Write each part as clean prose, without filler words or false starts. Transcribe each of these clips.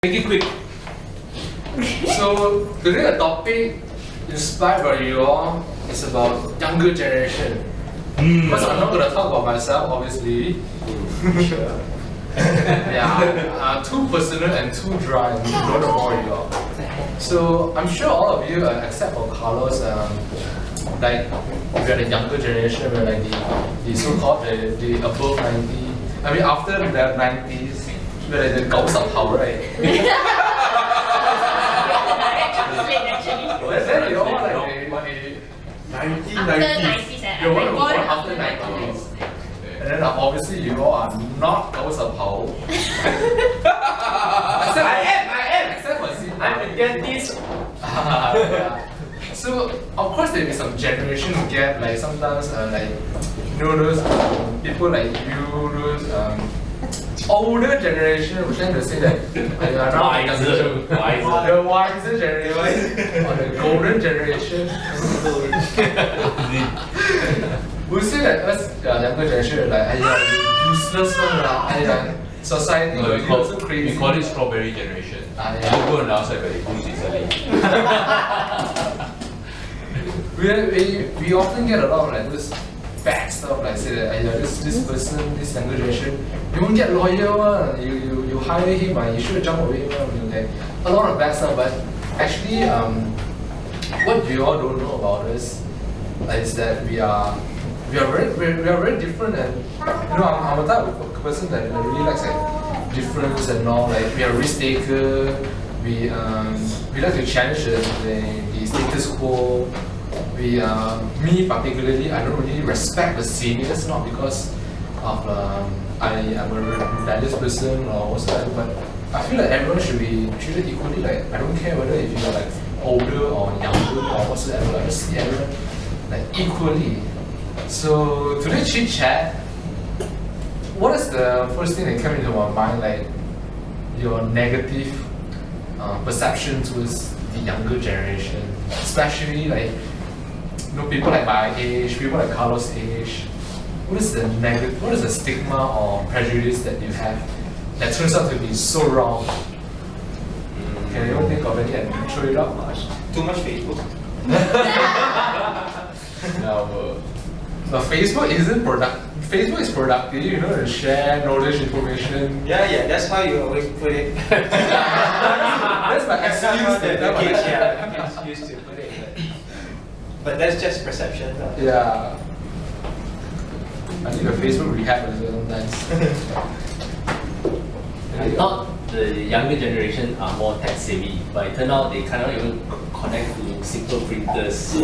Make it quick. So today the topic inspired by you all is about younger generation. Because I'm not going to talk about myself, obviously. Sure. Yeah, too personal and too dry. I'm not going to bore you all. So I'm sure all of you, except for Carlos, like we are the younger generation, we're like the so-called the above 90. I mean after the 90s, we're like the 90後, right? Then you all like the 1990s. You're born after 90s. And then obviously you all are not 90後. I am. Except for Z. I'm against this. Yeah. So of course there will be some generation gap. Like sometimes like you know those people like you, those older generation would tend to say that you are not the wiser generation or the golden generation. We say that us younger generation like useless one lah. Society No, will so crazy. we call it strawberry generation. Yeah. You go on the outside, but it goes easily. We often get a lot of like this bad stuff, like say that this person, this younger generation, you won't get loyal one. You hire him, you should jump away one. Okay, a lot of bad stuff. But actually, what you all don't know about us is that we are very different, and you know I'm a type of person that really likes like difference and all. Like we are risk taker. We like to challenge the status quo. Me particularly, I don't really respect the seniors, not because of I'm a rebellious person or whatsoever, but I feel like everyone should be treated equally. Like I don't care whether if you're like older or younger or whatsoever. I just see everyone like equally. So today chit chat, what is the first thing that came into my mind, like your negative perception towards the younger generation, especially like people like my age, people like Carlos' age? What is the stigma or prejudice that you have that turns out to be so wrong? Can anyone think of any and throw it up? Too much Facebook. No, but Facebook isn't productive. Facebook is productive, you know, to share knowledge, information. Yeah, that's how you always put it. That's my excuse. That's excuse to put it. But that's just perception. Yeah. I think a Facebook rehab is sometimes. I thought the younger generation are more tech savvy, but it turned out they cannot even connect to simple printers. So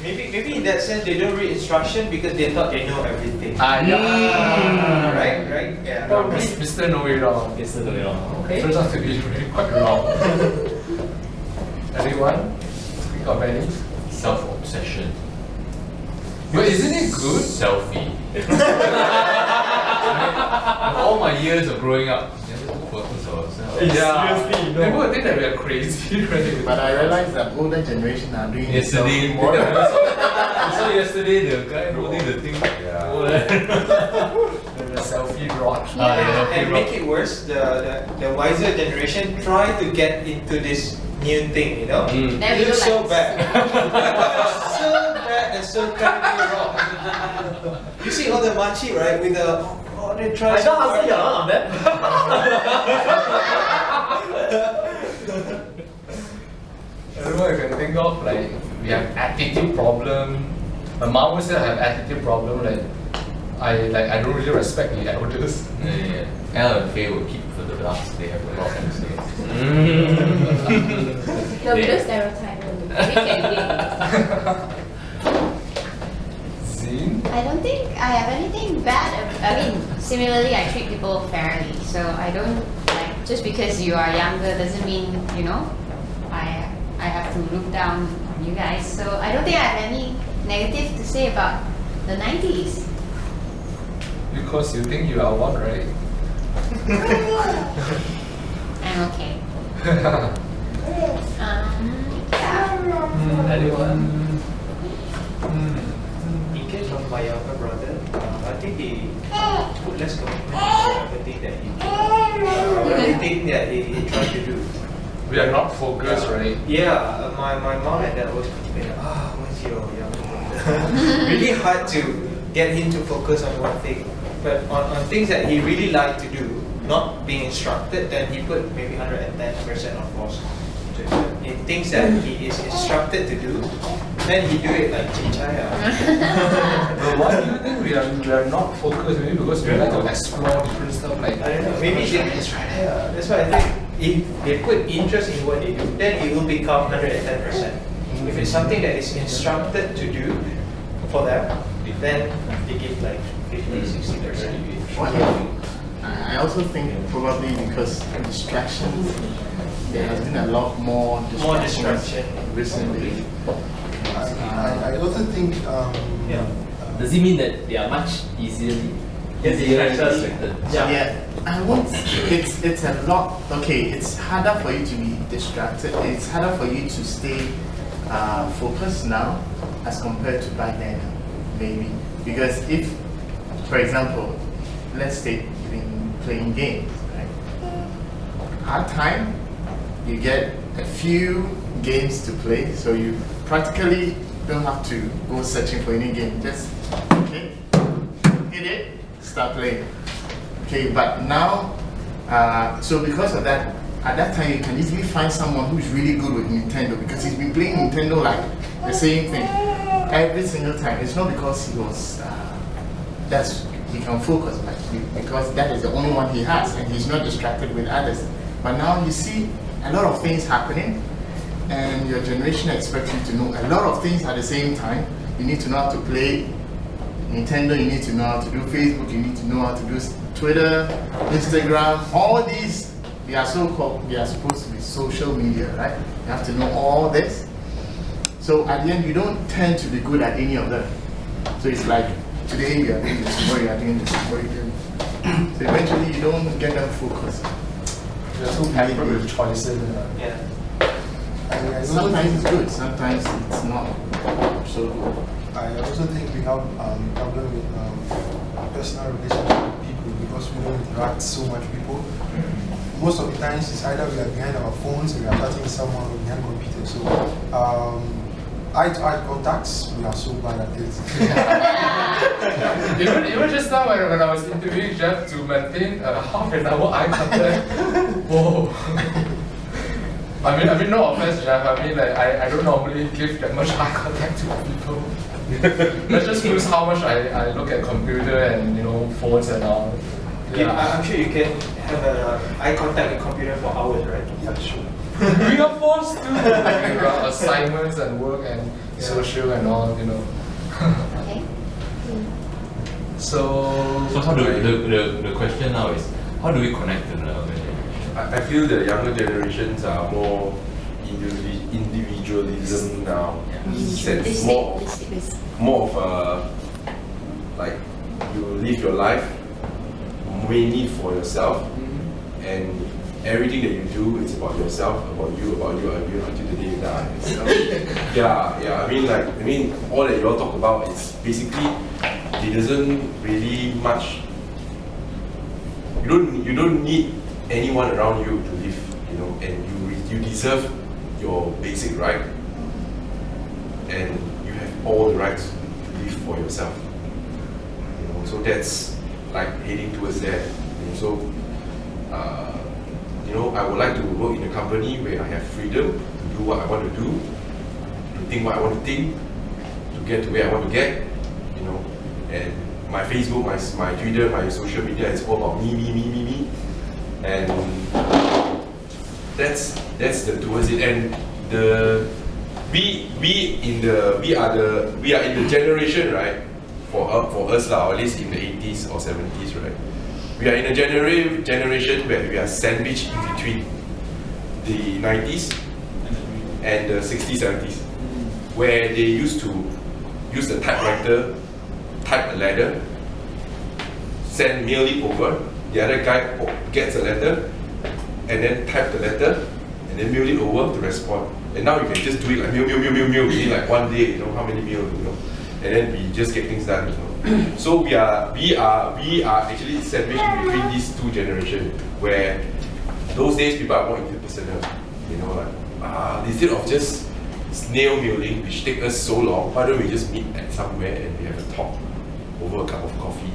maybe in that sense they don't read instruction because they thought they know everything. Yeah. Right? Yeah. Mr. Know-it-all. it's a little okay. Turns out to be really quite wrong. Anyone? Think of any? Self-obsession. But isn't it good? Selfie. All my years of growing up, never took photos of ourselves. Seriously, people would think that we are crazy, right? But I realized that older generation are doing Yesterday, more. so yesterday the guy holding the thing. The selfie rod. And make it worse, the wiser generation try to get into this new thing, you know? It looks so bad. So bad and so terribly wrong. You see all the machi, right? With the they try. I don't answer your on that. I don't know if you can think of, like, we have attitude problem. My mom always said I have attitude problem, like I don't really respect the elders. Yeah. Al and Faye will keep for the last. They have a lot to say. No, we don't stereotype. We can Zine? I don't think I have anything bad. I mean, similarly, I treat people fairly. So I don't like just because you are younger doesn't mean I have to look down on you guys. So I don't think I have any negative to say about the 90s. Because you think you are one, right? I'm okay. Yeah. Anyone? In case of from my younger brother. I think he put less commitment into everything that he everything that he tried to do. We are not focused, right? Yeah, my mom and dad always complain, what's your younger brother? Really hard to get him to focus on one thing. But on things that he really liked to do, not being instructed, then he put maybe 110% of force to it. In things that he is instructed to do, then he do it like Chitchat. But why do you think we are not focused? Maybe because we like to explore different stuff like I don't know, maybe let's try that. yeah, that's why I think if they put interest in what they do, then it will become 110%. If it's something that is instructed to do for them, then they give like 50-60%. I also think probably because distractions, there has been a lot more distraction recently. I also think Does it mean that they are much easier distracted? Yeah, I won't. It's a lot. Okay, it's harder for you to be distracted. It's harder for you to stay focused now as compared to back then, maybe. Because if, for example, let's take playing games, right? At time, you get a few games to play, so you practically don't have to go searching for any game. Just okay, hit it, start playing. Okay, but now, so because of that, at that time you can easily find someone who's really good with Nintendo because he's been playing Nintendo like the same thing every single time. It's not because he was he can focus because that is the only one he has and he's not distracted with others. But now you see a lot of things happening and your generation expects you to know a lot of things at the same time. You need to know how to play Nintendo, you need to know how to do Facebook, you need to know how to do Twitter, Instagram, all these, they are supposed to be social media, right? You have to know all this. So at the end, you don't tend to be good at any of them. So it's like, today you are doing this, tomorrow you are doing this, tomorrow you are doing this. So eventually you don't get them focused. You're too pampered with choices. Yeah. Sometimes it's good, sometimes it's not so good. I also think we have problem with personal relationship with people because we don't interact so much with people. Most of the times it's either we are behind our phones or we are chatting with someone or behind computers. So eye-to-eye contacts, we are so bad at it. even just now when I was interviewing Jeff to maintain half an hour eye contact, whoa. I mean, no offense, Jeff. I mean, like, I don't normally give that much eye contact to people. That just proves how much I look at computer and phones and all. Yeah, I'm sure you can have eye contact with computer for hours, right? Yeah, sure. We are forced to like assignments and work and social and all, Okay. So how do the question now is how do we connect to the younger generation? I feel the younger generations are more individualism now. Sense more of like you live your life mainly for yourself, and everything that you do is about yourself, about you until the day you die. Yeah. I mean, all that you all talk about is basically it doesn't really much. You don't need anyone around you to live, and you deserve your basic right, and you have all the rights to live for yourself. So that's like heading towards that. So I would like to work in a company where I have freedom to do what I want to do, to think what I want to think, to get to where I want to get, and my Facebook, my Twitter, my social media is all about me, and that's towards it. And we are in the generation, right? For us or at least in the 80s or 70s, right? We are in a generation where we are sandwiched in between the 90s and the 60s, 70s, where they used to use the typewriter, type a letter, mail it over, the other guy gets a letter, and then type the letter, and then mail it over to respond. And now you can just do it like mail, within like one day, how many mail, and then we just get things done. You know? So we are actually sandwiched in between these two generations, where those days people are more interpersonal. You know, like instead of just snail mailing, which take us so long, why don't we just meet at somewhere and we have a talk over a cup of coffee,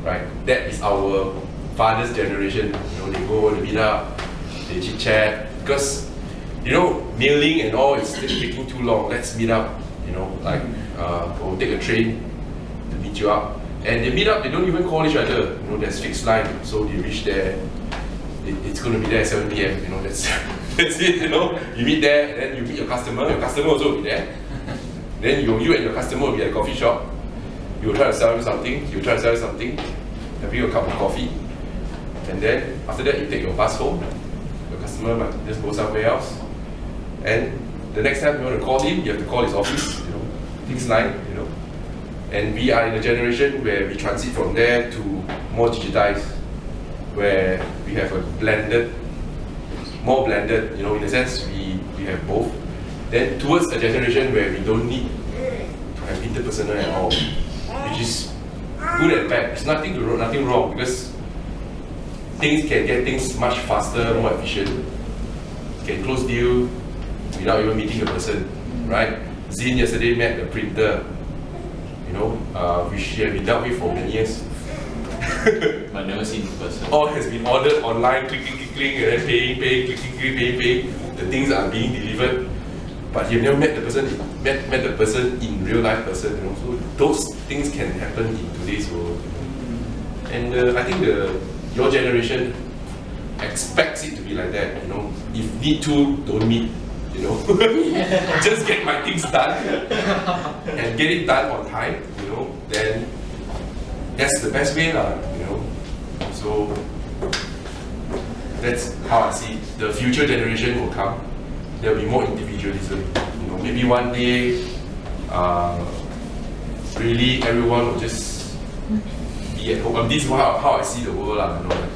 right? That is our father's generation. You know, they go, they meet up, they chit chat, because you know, mailing and all is taking too long. Let's meet up. You know, like or take a train to meet you up, and they meet up. They don't even call each other. You know, there's fixed line, so they reach there. It's going to be there at 7 p.m. You know, that's it. You know, you meet there, and then you meet your customer. Your customer also will be there. Then you and your customer will be at a coffee shop. You will try to sell him something. You will try to sell him something. Have you a cup of coffee, and then after that you take your bus home. Your customer might just go somewhere else, and the next time you want to call him, you have to call his office. You know, fixed line. You know, and we are in a generation where we transit from there to more digitized, where we have a more blended, you know, in a sense we have both. Then towards a generation where we don't need to have interpersonal at all, which is good and bad. It's nothing wrong, because things can get things much faster, more efficient. You can close deal without even meeting the person, right? Zin yesterday met the printer, you know, which she had been dealt with for many years. But never seen in person. All has been ordered online, click, and then pay, click, pay. The things are being delivered, but you've never met the person, met the person in real life person. You know, so those things can happen in today's world. And I think your generation expects it to be like that. You know, if need to, don't meet. You know, just get my things done and get it done on time. You know, then that's the best way, lah. You know, so that's how I see it. The future generation will come. There will be more individualism. You know, maybe one day, really everyone will just be at home. This is how I see the world, lah. You know, like,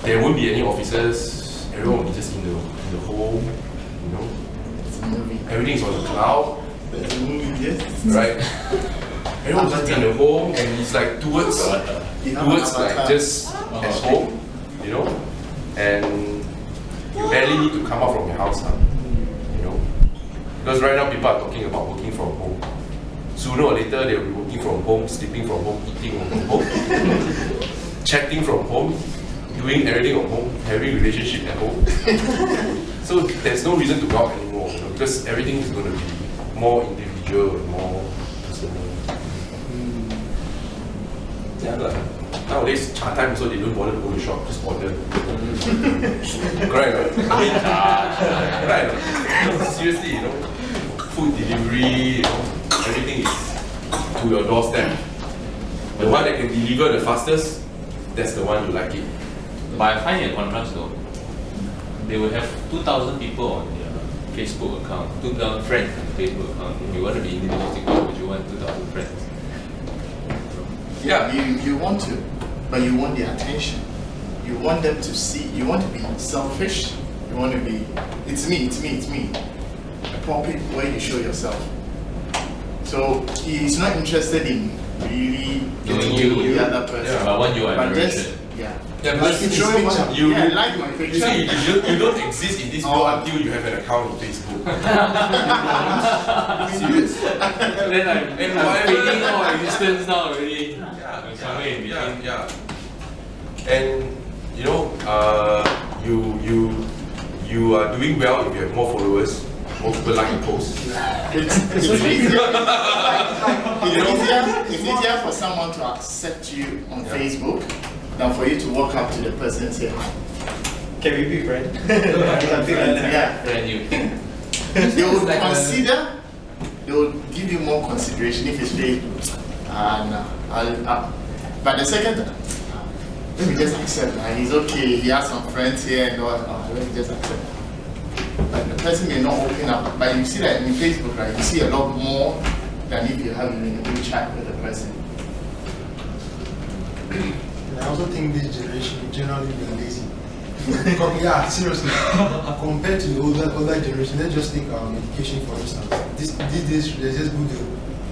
there won't be any offices. Everyone will be just in the home. You know, everything is on the cloud. Right? Everyone's just in the home, and it's like towards like just at home, you know, and you barely need to come out from your house, you know, because right now people are talking about working from home. Sooner or later they'll be working from home, sleeping from home, eating from home, chatting from home, doing everything from home, having relationship at home. So there's no reason to go out anymore, you know, because everything is going to be more individual and more personal. Yeah, like, nowadays, cha time so they don't bother to go to shop, just order. Correct, right? I mean, right? No, seriously, you know, food delivery, you know, everything is to your doorstep. The one that can deliver the fastest, that's the one you like it. But I find a contrast though. They will have 2,000 people on their Facebook account, 2,000 friends on the Facebook account. If you want to be individualistic, why would you want 2,000 friends? Yeah, you want to, but you want their attention. You want them to see, you want to be selfish, you want to be, it's me. A pulpit where you show yourself. So he's not interested in really getting to know the other person. Yeah, but when you are but in just, yeah. Yeah, Like because in his picture. you like my you picture. see, you don't exist in this world until you have an account on Facebook. Serious. Then I'm fading out existence now already. I'm somewhere in between. Yeah. And you know, you are doing well if you have more followers, more people like your posts. It's easier for someone to accept you on Facebook than for you to walk up to the person and say hi. Can we be friends? Something like that. Yeah. Brand new. They will consider, they will give you more consideration if it's Facebook. No, but the second, let me just accept. He's okay, he has some friends here and all. Let me just accept. But the person may not open up. But you see that in Facebook, right? You see a lot more than if you have a good chat with the person. And I also think this generation generally they are lazy. Yeah, seriously. Compared to the older generation, let's just take education for instance. These days, there's just Google.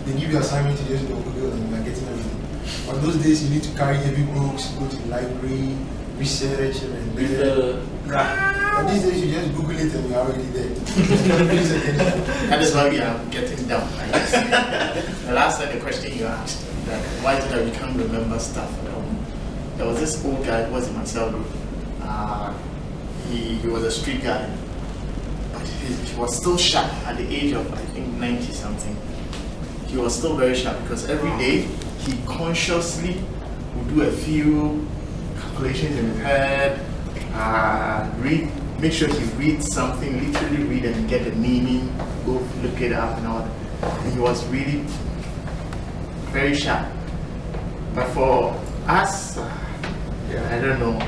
they give you assignment, you just do Google and you are getting everything. On those days, you need to carry heavy books, go to the library, research, and then. But these days, you just Google it and you're already there. That is why we are getting down. I guess. The last time the question you asked, that why did I can't remember stuff? There was this old guy who was in my cell group. He was a street guy, but he was still sharp at the age of I think 90 something. He was still very sharp because every day he consciously would do a few calculations in his head, make sure he reads something, literally read and get the meaning, go look it up and all that. And he was really very sharp. But for us, yeah, I don't know.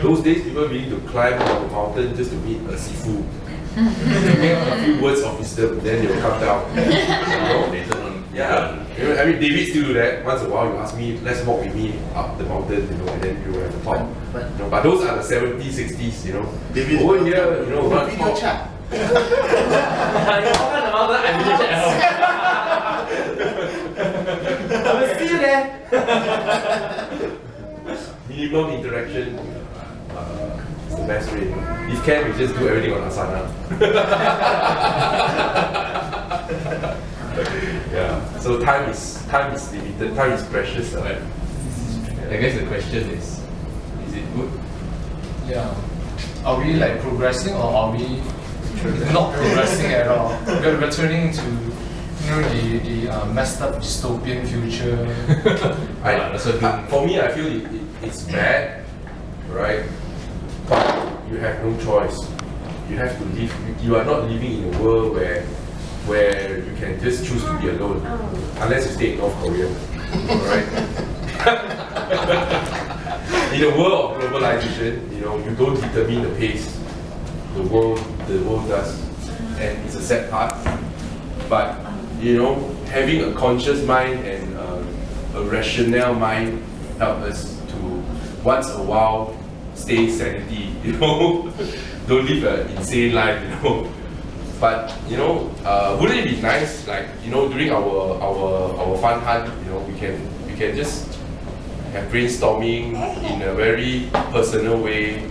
Those days, people willing to climb on the mountain just to meet a sifu. A few words of wisdom, then they'll come down. Yeah. I mean, David still do that. Once in a while, you ask me, let's walk with me up the mountain, and then you will have a talk. But those are the 70s, 60s, David, over here, run video talk. chat. I will see you there. Minimum interaction is the best way. If can, we just do everything on Asana. Yeah. So time is limited. Time is precious. Right? I guess the question is it good? Yeah. Are we like progressing or are we not progressing at all? We're turning to the messed up dystopian future. For me, I feel it's bad, right? But you have no choice. You have to live. You are not living in a world where you can just choose to be alone, unless you stay in North Korea, right? In a world of globalization, you don't determine the pace. The world does, and it's a sad part. But having a conscious mind and a rational mind help us to once a while stay sanity. Don't live an insane life. But wouldn't it be nice, like during our fun hunt, we can just have brainstorming in a very personal way,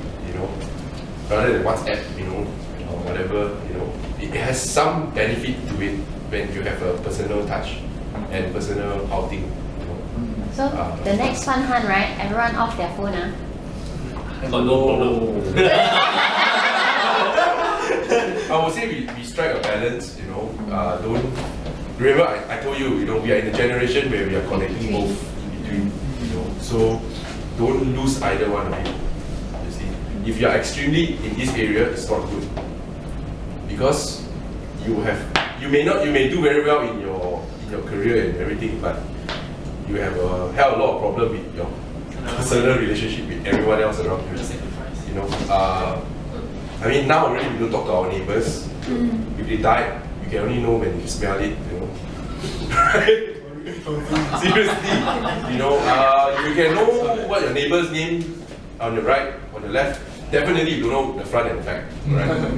rather than WhatsApp, or whatever, it has some benefit to it when you have a personal touch and personal outing. So the next fun hunt, right? Everyone off their phone, No problem. I would say we strike a balance, don't remember I told you, we are in a generation where we are connecting both in between, so don't lose either one of it. You see, if you are extremely in this area, it's not good, because you may do very well in your career and everything, but you have a hell of a lot of problem with your personal relationship with everyone else around you. I mean, now already we don't talk to our neighbors. If they died, you can only know when you smell it, Right? Seriously, you can know what your neighbor's name on the right, on the left. Definitely, you don't know the front and back, right?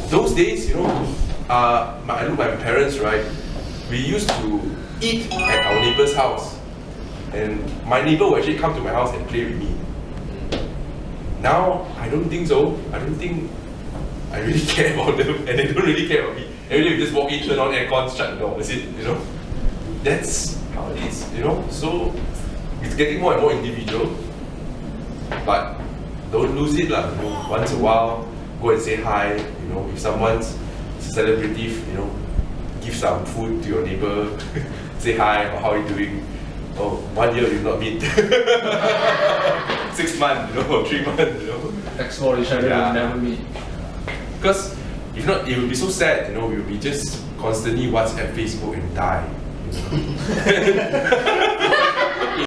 Those days, I look at my parents, right? We used to eat at our neighbor's house, and my neighbor would actually come to my house and play with me. Now, I don't think so. I don't think I really care about them, and they don't really care about me. Every day we just walk in, turn on aircon, shut the door, that's it, That's how it is, So, it's getting more and more individual, but don't lose it, Once in a while, go and say hi, if someone's celebrative, give some food to your neighbor, say hi, or how are you doing? Oh, 1 year you not meet. 6 months, or 3 months, Explore each other, Yeah. we'll never meet. Because if not, it would be so sad, we will be just constantly WhatsApp, Facebook and die.